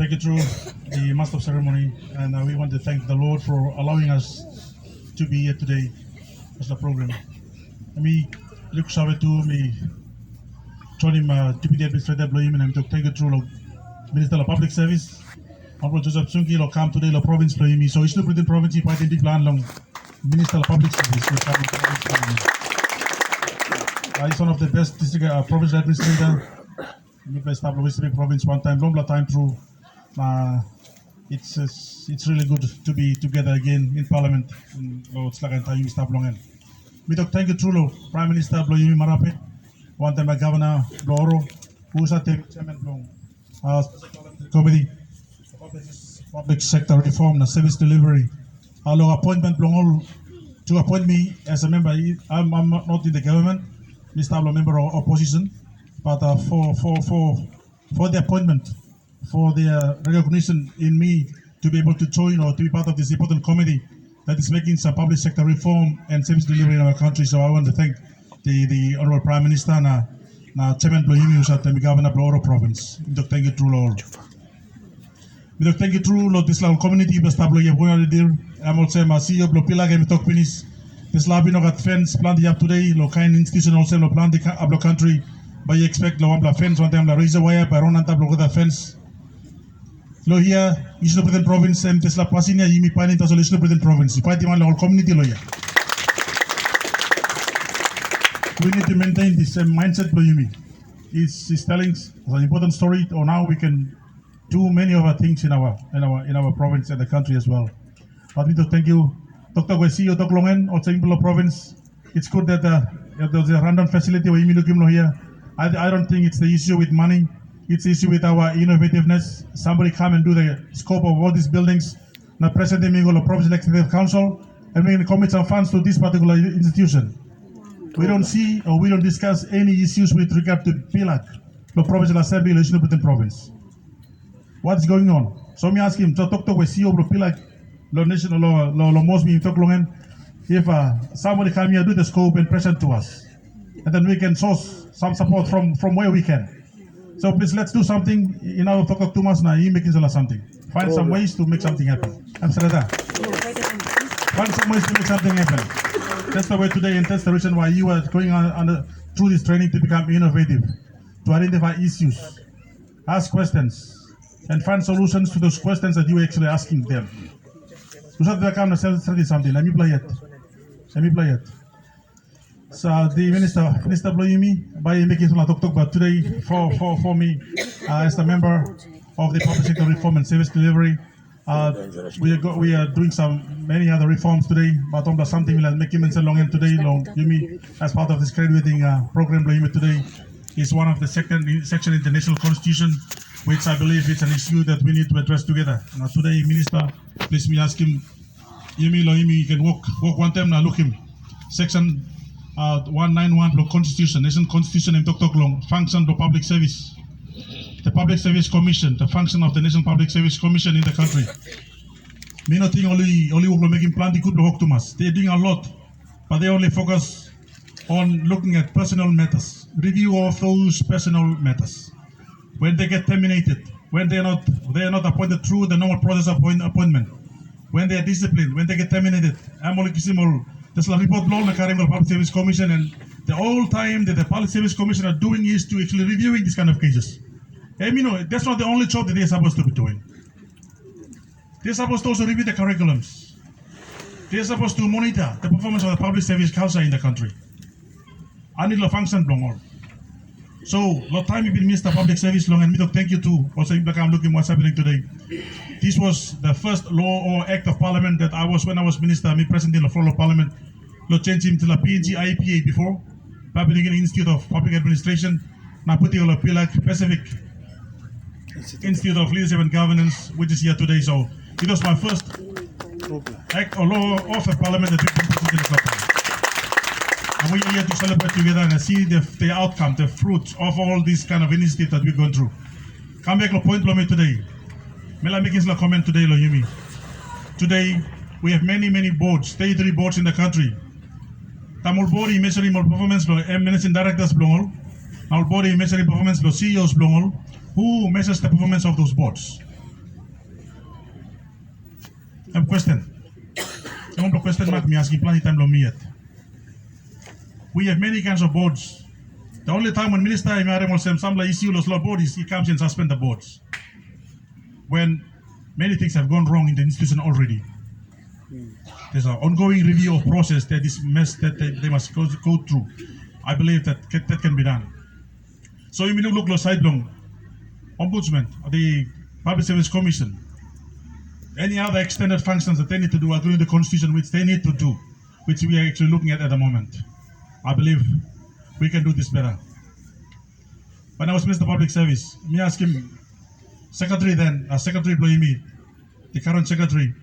take you through the Master of Ceremony, and we want to thank the Lord for allowing us to be here today as the program. Me, look sabe tu me, Tony Deputy Administrator Bloim, and to take you through Minister of Public Service. Honorable Joseph Sunki lo come today lo province Bloimi, so it's the province you fight in the plan long Minister of Public Service. He's one of the best district provincial administrator. We established the province one time, long time through. It's really good to be together again in Parliament. It's like a time we stop long. We thank you through Prime Minister Bloimi Marape, one time by Governor Bloro, who's at the chairman Blong, committee, public sector reform, and service delivery. Our appointment Blong to appoint me as a member. I'm not in the government. Mr. Ablo, member of opposition, but for the appointment, for the recognition in me to be able to join or to be part of this important committee that is making some public sector reform and service delivery in our country. So I want to thank the Honorable Prime Minister and Chairman Bloimi, who's at the Governor of Bloro Province. Thank you, true Lord. Thank you, true Lord. This little community, Bastablo, you have going I'm also my CEO, Blopila, and talk finish. This lobby no got fence plan the up today, lo kind institution also lo plan the ablo country, but you expect lo ambla fence one time la razor wire, but on tablo the fence. Lo here, you should present province and this la pasinia you me pan into solution present province. You fight the whole community lo here. We need to maintain this same mindset lo you me. It's telling an important story, or now we can do many other things in our province and the country as well. But we do thank you. Dr. Wesi, Dr. Longen, or Chimbolo province. It's good that there's a random facility where you look here. I don't think it's the issue with money. It's the issue with our innovativeness. Somebody come and do the scope of all these buildings. Now, President Mingolo, Provincial Executive Council, and we can commit some funds to this particular institution. We don't see or we don't discuss any issues with regard to PILAC, the Provincial Assembly, the Province. What's going on? So me ask him, Dr. Wesi, or PILAC, lo national lo most being talk long if somebody come here do the scope and present to us, and then we can source some support from where we can. So please let's do something in our talk too much now. You making something. Find some ways to make something happen. I'm sorry that. Find some ways to make something happen. That's the way today, and that's the reason why you are going on through this training to become innovative, to identify issues, ask questions, and find solutions to those questions that you are actually asking them. Let me play it. So the Minister Bloimi, by making some talk, but today for me as the member of the public sector reform and service delivery, we are doing many other reforms today. But on something like making mention long and today, Bloimi as part of this graduating program, Bloimi today is one of the section in the national constitution, which I believe is an issue that we need to address together. Now today, Minister, please me ask him, you can walk one time now, look him. Section 191 of Constitution, National Constitution and Tok Long, function of public service. The Public Service Commission, the function of the National Public Service Commission in the country. Me not think only making plan they could talk to us. They're doing a lot, but they only focus on looking at personal matters, review of those personal matters. When they get terminated, when they are not appointed through the normal process of appointment, when they are disciplined, when they get terminated, I'm only kissing there's a report law in the Public Service Commission, and the whole time that the Public Service Commission are doing is to actually reviewing these kind of cases. And that's not the only job that they're supposed to be doing. They're supposed to also review the curriculums. They're supposed to monitor the performance of the public service culture in the country. And it'll function long. So, lot time you've been Mr. Public Service long, and me thank you too. Also, I'm looking what's happening today. This was the first law or act of Parliament that when I was Minister, me President in the floor of Parliament, lo change him to the PNG IPA before, Public Institute of Public Administration, now putting on a PILAC Pacific Institute of Leadership and Governance, which is here today. So, it was my first act or law of the Parliament that we can put in the platform. And we're here to celebrate together and see the outcome, the fruits of all these kind of initiatives that we're going through. Come back to point me today. Mela making a comment today, Lohimi. Today, we have many boards, statutory boards in the country. Tamul body measuring performance, managing directors, blongol. Our body measuring performance, CEOs, blongol. Who measures the performance of those boards? I have a question. I want to question Mark me asking plenty time lo me. We have many kinds of boards. The only time when Minister Imare will say some issue los law boards, he comes and suspend the boards. When many things have gone wrong in the institution already. There's an ongoing review of process that is mess that they must go through. I believe that can be done. So you may look side long, Ombudsman, the Public Service Commission, any other extended functions that they need to do according to the Constitution, which they need to do, which we are actually looking at the moment. I believe we can do this better. When I was Minister of Public Service, me ask him, Secretary then, Secretary Bloimi, the current Secretary,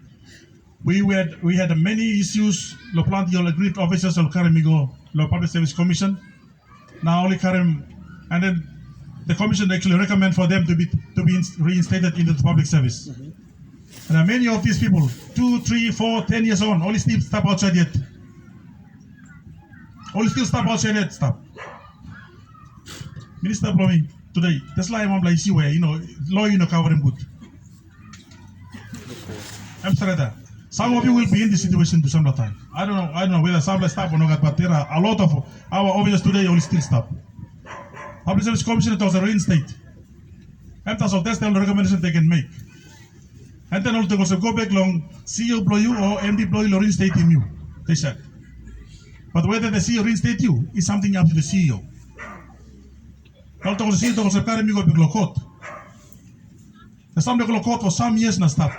we had many issues, lo plenty of aggrieved officers of Karamigo, lo Public Service Commission. Now only Karim, and then the Commission actually recommend for them to be reinstated into the public service. And many of these people, 2, 3, 4, 10 years on, only still stop outside yet. Only still stop outside yet, stop. Minister Blomi, today, that's why I'm like, where, law, covering good. I'm sorry that. Some of you will be in this situation to some time. I don't know whether some will stop or not, but there are a lot of our officers today only still stop. Public Service Commission was a reinstate. And that's the only recommendation they can make. And then also go back long, CEO blow you or MD blow you or reinstate him you, they said. But whether the CEO reinstate you is something up to the CEO. Also the CEO also carry me go big court. The some of the court for some years now stop.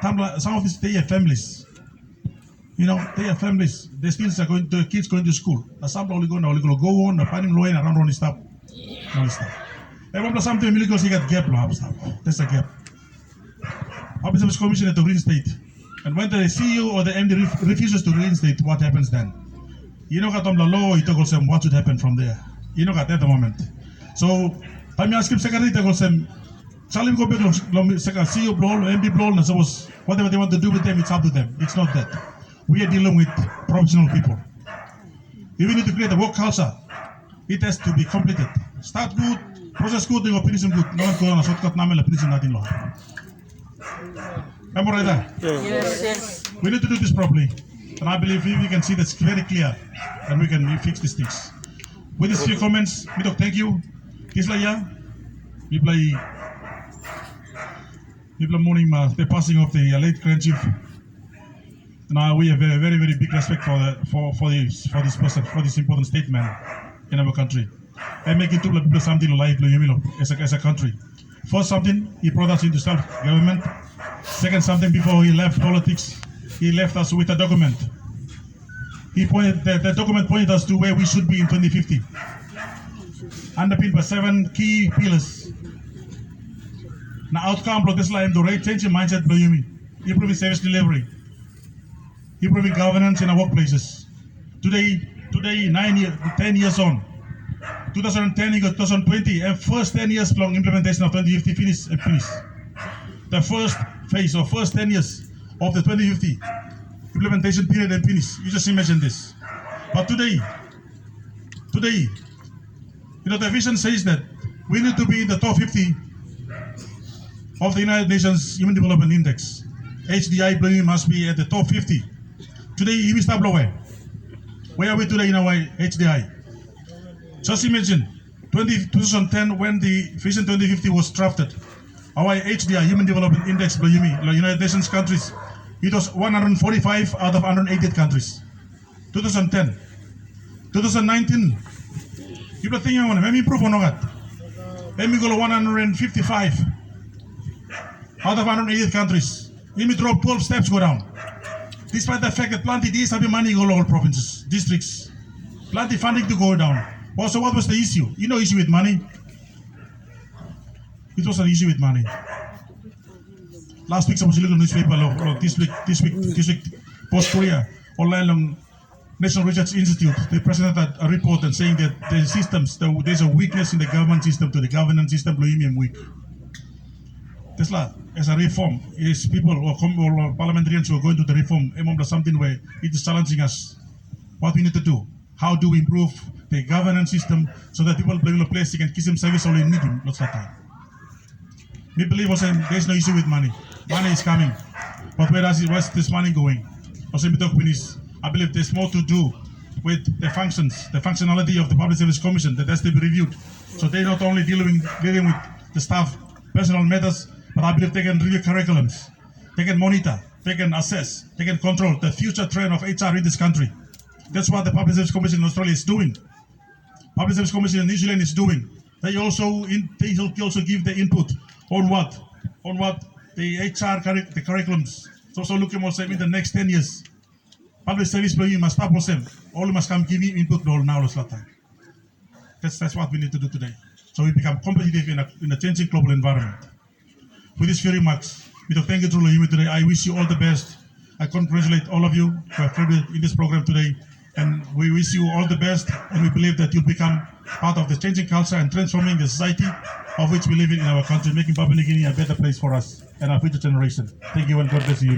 Some of these they have families. They have families. They still are going to kids going to school. Some only go on, finding low and around on stuff. And when something because he got gap stuff. That's a gap. Public Service Commission to reinstate. And when the CEO or the MD refuses to reinstate, what happens then? Got on the law, you talk about what should happen from there. Got at the moment. So, I'm asking Secretary to go some. Shall we go back to CEO blow, MD blow, and suppose whatever they want to do with them, it's up to them. It's not that. We are dealing with professional people. If we need to create a work culture, it has to be completed. Start good, process good, they go finish good. No one go on a shortcut, finish nothing long. Am I right there? Yes. We need to do this properly. And I believe if we can see that's very clear, then we can fix these things. With these few comments, Midok, thank you. Kislaya, we play mourning the passing of the late Grand Chief. Now we have a very, very big respect for this person, for this important statement in our country. And making two people something like as a country. First, something he brought us into self-government. Second, something before he left politics, he left us with a document. The document pointed us to where we should be in 2050. Underpinned by 7 key pillars. Now outcome of this line, the right changing mindset, improving service delivery, improving governance in our workplaces. Today, 10 years on, 2010 to 2020, and first 10 years long implementation of 2050 finish. The first phase or first 10 years of the 2050 implementation period and finish. You just imagine this. But today, the vision says that we need to be in the top 50 of the United Nations Human Development Index. HDI must be at the top 50. Today, we stop lower. Where are we today in our HDI? Just imagine, 2010 when the Vision 2050 was drafted, our HDI, Human Development Index, the United Nations countries, it was 145 out of 188 countries. 2010. 2019, people think I want to improve on that. Let me go to 155 out of 188 countries. Let me drop 12 steps, go down. Despite the fact that plenty these have money go all provinces, districts, plenty funding to go down. Also, what was the issue? Issue with money. It was an issue with money. Last week, I was looking at the newspaper. This week, Post Korea, online on National Research Institute, they presented a report and saying that the systems, there's a weakness in the government system to the governance system, weak. Tesla, as a reform, is people or parliamentarians who are going to the reform, something where it is challenging us. What we need to do, how do we improve the governance system so that people bring a place they can kiss him service only need him, not that time. We believe also there's no issue with money. Money is coming. But where's this money going? Also, I believe there's more to do with the functions, the functionality of the Public Service Commission that has to be reviewed. So they're not only dealing with the staff personal matters, but I believe they can review curriculums, they can monitor, they can assess, they can control the future trend of HR in this country. That's what the Public Service Commission in Australia is doing. Public Service Commission in New Zealand is doing. They also give the input on what the HR the curriculums. So looking also in the next 10 years. Public service must stop all must come give input now. That's what we need to do today. So we become competitive in a changing global environment. With these few remarks, thank you today. I wish you all the best. I congratulate all of you who have contributed in this program today. And we wish you all the best, and we believe that you'll become part of the changing culture and transforming the society of which we live in our country, making Papua New Guinea a better place for us and our future generation. Thank you, and God bless you.